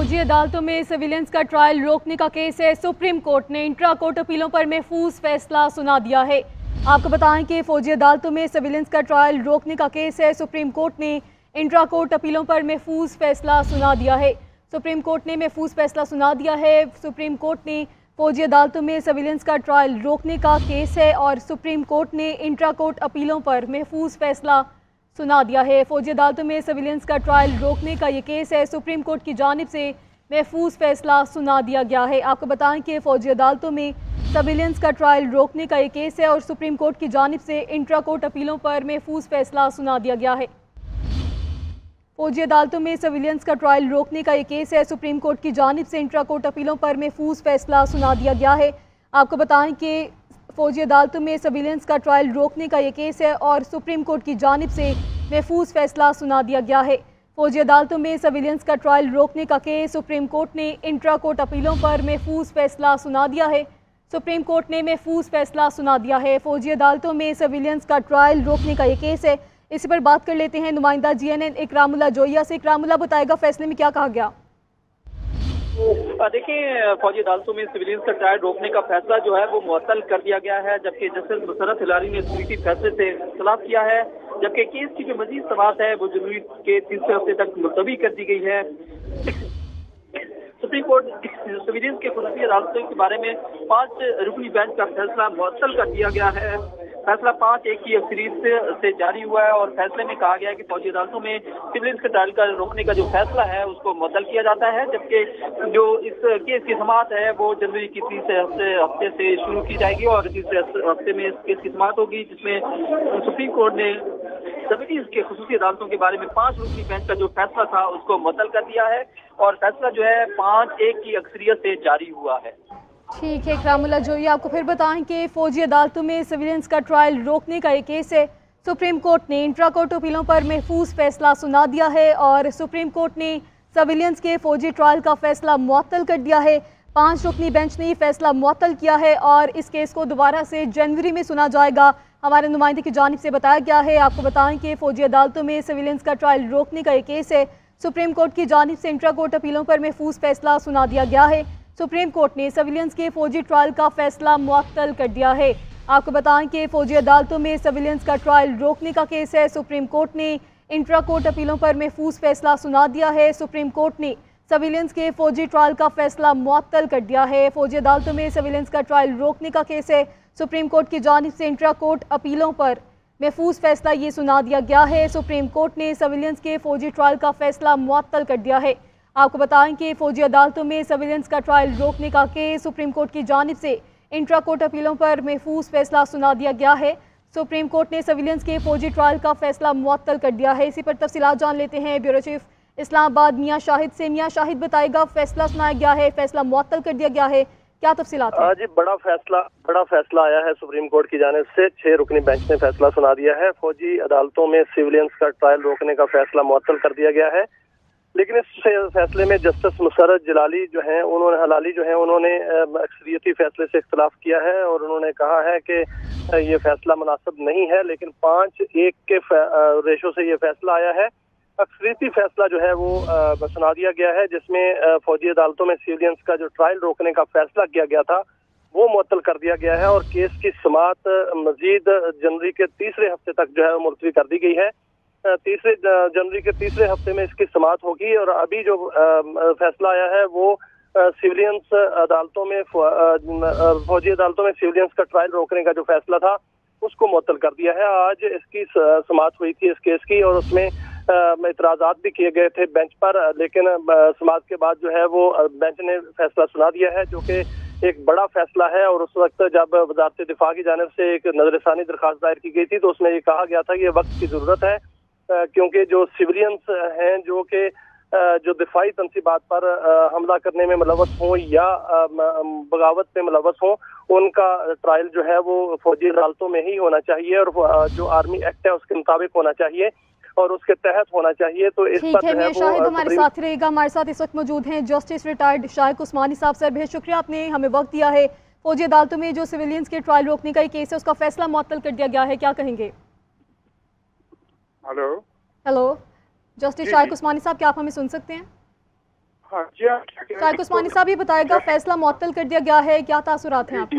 फौजी अदालतों में सिविलियंस का ट्रायल रोकने का केस है। सुप्रीम कोर्ट ने इंट्रा कोर्ट अपीलों पर महफूज फैसला सुना दिया है। आपको बताएं कि फौजी अदालतों में सिविलियंस का ट्रायल रोकने का केस है। सुप्रीम कोर्ट ने इंट्रा कोर्ट अपीलों पर महफूज फैसला सुना दिया है। सुप्रीम कोर्ट ने महफूज फैसला सुना दिया है। सुप्रीम कोर्ट ने फौजी अदालतों में सिविलियंस का ट्रायल रोकने का केस है और सुप्रीम कोर्ट ने इंट्रा कोर्ट अपीलों पर महफूज फैसला सुना दिया है। फौजी अदालतों में सिविलियंस का ट्रायल रोकने का ये केस है। सुप्रीम कोर्ट की जानिब से महफूज फैसला सुना दिया गया है। आपको बताएं कि फौजी अदालतों में सिविलियंस का ट्रायल रोकने का ये केस है और सुप्रीम कोर्ट की जानिब से इंट्रा कोर्ट अपीलों पर महफूज फैसला सुना दिया गया है। फौजी अदालतों में सिविलियंस का ट्रायल रोकने का ये केस है। सुप्रीम कोर्ट की जानिब से इंट्रा कोर्ट अपीलों पर महफूज फैसला सुना दिया गया है। आपको बताएं कि फौजी अदालतों में सिविलियंस का ट्रायल रोकने का ये केस है और सुप्रीम कोर्ट की जानिब से महफूज फैसला सुना दिया गया है। फौजी अदालतों में सिविलियंस का ट्रायल रोकने का केस सुप्रीम कोर्ट ने इंट्रा कोर्ट अपीलों पर महफूज फैसला सुना दिया है। सुप्रीम कोर्ट ने महफूज फैसला सुना दिया है। फौजी अदालतों में सिविलियंस का ट्रायल रोकने का ये केस है। इसी पर बात कर लेते हैं नुमाइंदा GNN इकरामुल्लाह जोइया से। इकरामुल्लाह, बताएगा फैसले में क्या कहा गया? देखिए, फौजी अदालतों में सिविलियंस का ट्रायल रोकने का फैसला जो है वो मुअत्तल कर दिया गया है, जबकि जस्टिस मुशर्रफ हिलारी ने स्वीकृति फैसले से इख्तिलाफ किया है। जबकि केस की जो मजीद समाअत है वो जनवरी के तीसरे हफ्ते तक मुलतवी कर दी गई है। सुप्रीम कोर्ट सिविलियंस के खुसूसी अदालतों के बारे में 5 रुकनी बेंच का फैसला मुअत्तल कर दिया गया है। फैसला 5-1 की अक्सरियत से जारी हुआ है और फैसले में कहा गया है कि फौजी अदालतों में सिविलियंस के ट्रायल का रोकने का जो फैसला है उसको मुअत्तल किया जाता है, जबकि जो इस केस की समाअत है वो जनवरी की तीसरे हफ्ते से शुरू की जाएगी और तीसरे हफ्ते में इस केस की समाअत होगी, जिसमें सुप्रीम कोर्ट ने सिविलियंस के खुसूसी अदालतों के बारे में 5 रुकनी बेंच का जो फैसला था उसको मुअत्तल कर दिया है और फैसला जो है 5-1 की अक्सरियत से जारी हुआ है। ठीक है इकरामुल्लाह जोइया, आपको फिर बताएं कि फौजी अदालतों में सिविलियंस का ट्रायल रोकने का ये केस है। सुप्रीम कोर्ट ने इंट्रा कोर्ट अपीलों पर महफूज फैसला सुना दिया है और सुप्रीम कोर्ट ने सिविलियंस के फौजी ट्रायल का फैसला मुअत्तल कर दिया है। 5 रुकनी बेंच ने ये फैसला मुअत्तल किया है और इस केस को दोबारा से जनवरी में सुना जाएगा, हमारे नुमाइंदे की जानिब से बताया गया है। आपको बताएं कि फौजी अदालतों में सिविलियंस का ट्रायल रोकने का ये केस है। सुप्रीम कोर्ट की जानिब से इंट्रा कोर्ट अपीलों पर महफूज फैसला सुना दिया गया है। सुप्रीम कोर्ट ने सिविलियंस के फौजी ट्रायल का फैसला मुअत्तल कर दिया है। आपको बताएं कि फौजी अदालतों में सिविलियंस का ट्रायल रोकने का केस है। सुप्रीम कोर्ट ने इंट्रा कोर्ट अपीलों पर महफूज फैसला सुना दिया है। सुप्रीम कोर्ट ने सिविलियंस के फौजी ट्रायल का फैसला मुअत्तल कर दिया है। फौजी अदालतों में सिविलियंस का ट्रायल रोकने का केस है। सुप्रीम कोर्ट की जानिब से इंट्रा कोर्ट अपीलों पर महफूज फैसला ये सुना दिया गया है। सुप्रीम कोर्ट ने सिविलियंस के फौजी ट्रायल का फैसला मुअत्तल कर दिया है। आपको बताएं कि फौजी अदालतों में सिविलियंस का ट्रायल रोकने का केस सुप्रीम कोर्ट की जानिब से इंट्रा कोर्ट अपीलों पर महफूज फैसला सुना दिया गया है। सुप्रीम कोर्ट ने सिविलियंस के फौजी ट्रायल का फैसला मुअत्तल कर दिया है। इसी पर तफसीलात जान लेते हैं ब्यूरो चीफ इस्लामाबाद मियां शाहिद से। मियां शाहिद, बताएगा फैसला सुनाया गया है, फैसला मुअत्तल कर दिया गया है, क्या तफसीलात हैं? जी, बड़ा फैसला आया है सुप्रीम कोर्ट की जानिब से। 6 रुकनी बेंच ने फैसला सुना दिया है। फौजी अदालतों में सिविलियंस का ट्रायल रोकने का फैसला मुअत्तल कर दिया गया है, लेकिन इस फैसले में जस्टिस मुशर्रफ हलाली जो हैं उन्होंने अक्सरियती फैसले से इख्तिलाफ किया है और उन्होंने कहा है कि ये फैसला मुनासिब नहीं है, लेकिन 5-1 के रेशो से ये फैसला आया है। अक्सरियती फैसला जो है वो सुना दिया गया है, जिसमें फौजी अदालतों में सिविलियंस का जो ट्रायल रोकने का फैसला किया गया था वो मुअत्तल कर दिया गया है और केस की समाअत मजीद जनवरी के तीसरे हफ्ते तक जो है मुलतवी कर दी गई है। जनवरी के तीसरे हफ्ते में इसकी समाअत होगी और अभी जो फैसला आया है वो सिविलियंस अदालतों में फौजी अदालतों में सिविलियंस का ट्रायल रोकने का जो फैसला था उसको मुअत्तल कर दिया है। आज इसकी समाअत हुई थी इस केस की और उसमें इतराज़ात भी किए गए थे बेंच पर, लेकिन समाअत के बाद जो है वो बेंच ने फैसला सुना दिया है, जो कि एक बड़ा फैसला है। और उस वक्त जब वज़ारत दिफा की जानिब से एक नज़रसानी दरख्वास्त दायर की गई थी तो उसमें ये कहा गया था कि ये वक्त की ज़रूरत है, क्योंकि जो सिविलियंस हैं जो कि जो दिफाई तनसीबात पर हमला करने में मुलव्वस हों या बगावत में मुलव्वस हों, उनका ट्रायल जो है वो फौजी अदालतों में ही होना चाहिए और जो आर्मी एक्ट है उसके मुताबिक होना चाहिए और उसके तहत होना चाहिए। तो इस पर जो है वो शाहिद हमारे साथ रहेगा। हमारे साथ इस वक्त मौजूद हैं जस्टिस रिटायर्ड शाहिद उस्मानी साहब। सर, बेहद शुक्रिया, आपने हमें वक्त दिया है। फौजी अदालतों में जो सिविलियंस के ट्रायल रोकने का केस है उसका फैसला मुअत्तल कर दिया गया है, क्या कहेंगे? हेलो, जस्टिस शाहिद उस्मानी साहब, क्या आप हमें सुन सकते हैं? हाँ जी, शायद उस्मानी साहब ये बताएगा, फैसला मुअत्तल कर दिया गया है, क्या तासुरात हैं आपके?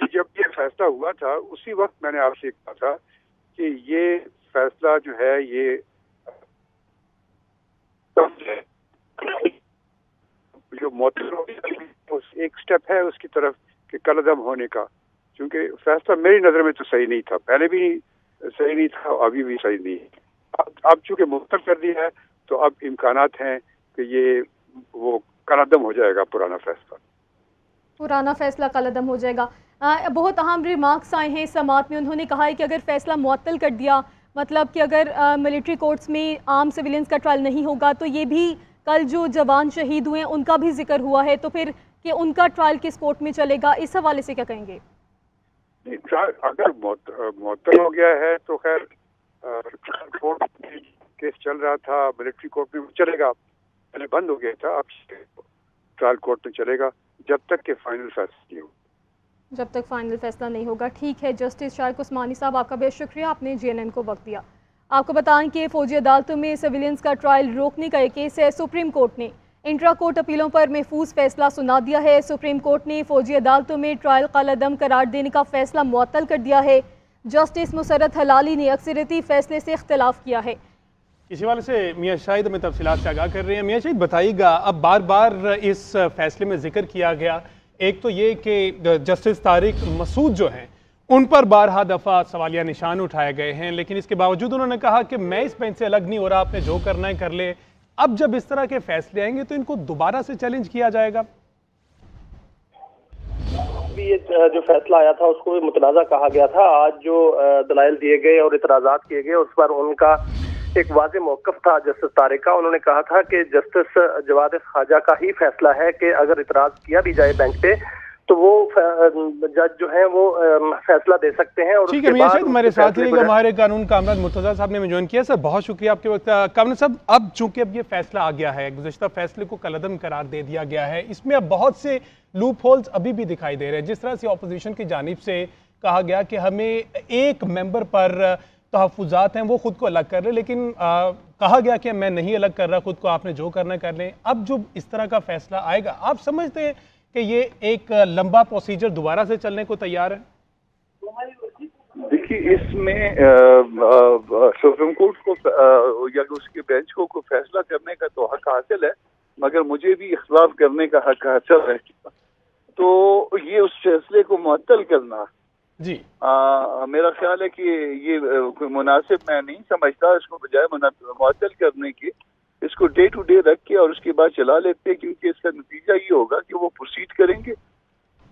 जब ये फैसला हुआ था उसी वक्त मैंने आपसे कहा था कि ये फैसला जो है ये जो मुअत्तल एक स्टेप है उसकी तरफ कि कलअदम होने का, क्योंकि फैसला मेरी नज़र में तो सही नहीं था, पहले भी सही नहीं था, अभी भी सही नहीं है। अब चूंकि मुअत्तल कर दिया है तो अब इम्कानात हैं कि ये वो कलअदम हो जाएगा पुराना फैसला कलअदम हो जाएगा। बहुत अहम रिमार्क्स आए हैं इस समाअत में। उन्होंने कहा है कि अगर फैसला मुअत्तल कर दिया, मतलब कि अगर मिलिट्री कोर्ट्स में आम सिविलियंस का ट्रायल नहीं होगा, तो ये भी कल जो जवान शहीद हुए उनका भी जिक्र हुआ है, तो फिर कि उनका ट्रायल किस कोर्ट में चलेगा, इस हवाले से क्या कहेंगे? अगर मुअत्तल हो गया है तो खैर कोर्ट में केस चल रहा था, मिलिट्री कोर्ट में चलेगा, पहले बंद हो गया था, अब ट्रायल कोर्ट में चलेगा जब तक कि फाइनल फैसला नहीं हो। जब तक फाइनल फैसला नहीं होगा। ठीक है जस्टिस शाइक उस्मानी साहब, आपका बेहद शुक्रिया, आपने JNN को वक्त दिया। आपको बताएं कि फौजी अदालतों में सिविलियंस का ट्रायल रोकने का एक केस है। सुप्रीम कोर्ट ने इंट्रा कोर्ट अपीलों पर महफूज फैसला सुना दिया है। सुप्रीम कोर्ट ने फौजी अदालतों में ट्रायल कलअदम करार देने का फैसला मुअत्तल कर दिया है। जस्टिस मुसरत हलाली ने अक्सरियती फैसले से इख्तिलाफ किया है। इसी वाले से मियाँ शाहिद हमें तफसीलात से आगाह कर रहे हैं। मियाँ शाहिद बताइएगा, अब बार बार इस फैसले में जिक्र किया गया, एक तो ये कि जस्टिस तारिक मसूद जो हैं उन पर बारहा दफ़ा सवालिया निशान उठाए गए हैं, लेकिन इसके बावजूद उन्होंने कहा कि मैं इस बेंच से अलग नहीं हो रहा, आपने जो करना है कर ले। अब जब इस तरह के फैसले आएंगे तो इनको दोबारा से चैलेंज किया जाएगा? ये जो फैसला आया था उसको भी मुतनाज़ा कहा गया था। आज जो दलाइल दिए गए और इतराज़ात किए गए उस पर उनका एक वाज़े मौक़िफ़ था जस्टिस तारिक का। उन्होंने कहा था कि जस्टिस जवाद ख़ाजा का ही फैसला है कि अगर इतराज़ किया भी जाए बेंच पे तो वो जज जो है वो फैसला दे सकते हैं। और ठीक है मियां साहब, हमारे साथ ही हमारे कानून कामराज मुर्तज़ा साहब ने हमें ज्वाइन किया। सर बहुत शुक्रिया आपके वक्त। कामराज साहब, अब चूंकि अब ये फैसला आ गया है, गुज़श्ता फैसले को कलअदम करार दे दिया गया है, इसमें अब बहुत से लूप होल्स अभी भी दिखाई दे रहे हैं। जिस तरह से अपोजिशन की जानिब से कहा गया कि हमें एक मेंबर पर तहफ़्फ़ुज़ात हैं वो खुद को अलग कर ले, लेकिन कहा गया कि मैं नहीं अलग कर रहा खुद को, आपने जो करना कर लें। अब जो इस तरह का फैसला आएगा, आप समझते हैं कि ये एक लंबा प्रोसीजर दोबारा से चलने को तैयार है? देखिए, इसमें सुप्रीम कोर्ट को या उसके बेंच को फैसला करने का तो हक हासिल है, मगर मुझे भी इख्तिलाफ करने का हक हासिल है। तो ये उस फैसले को मुअत्तल करना जी मेरा ख्याल है कि ये मुनासिब मैं नहीं समझता। इसको बजाय मुअत्तल करने के इसको डे टू डे रख के और उसके बाद चला लेते हैं, क्योंकि इसका नतीजा ये होगा कि वो प्रोसीड करेंगे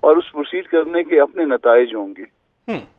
और उस प्रोसीड करने के अपने नताइज होंगे।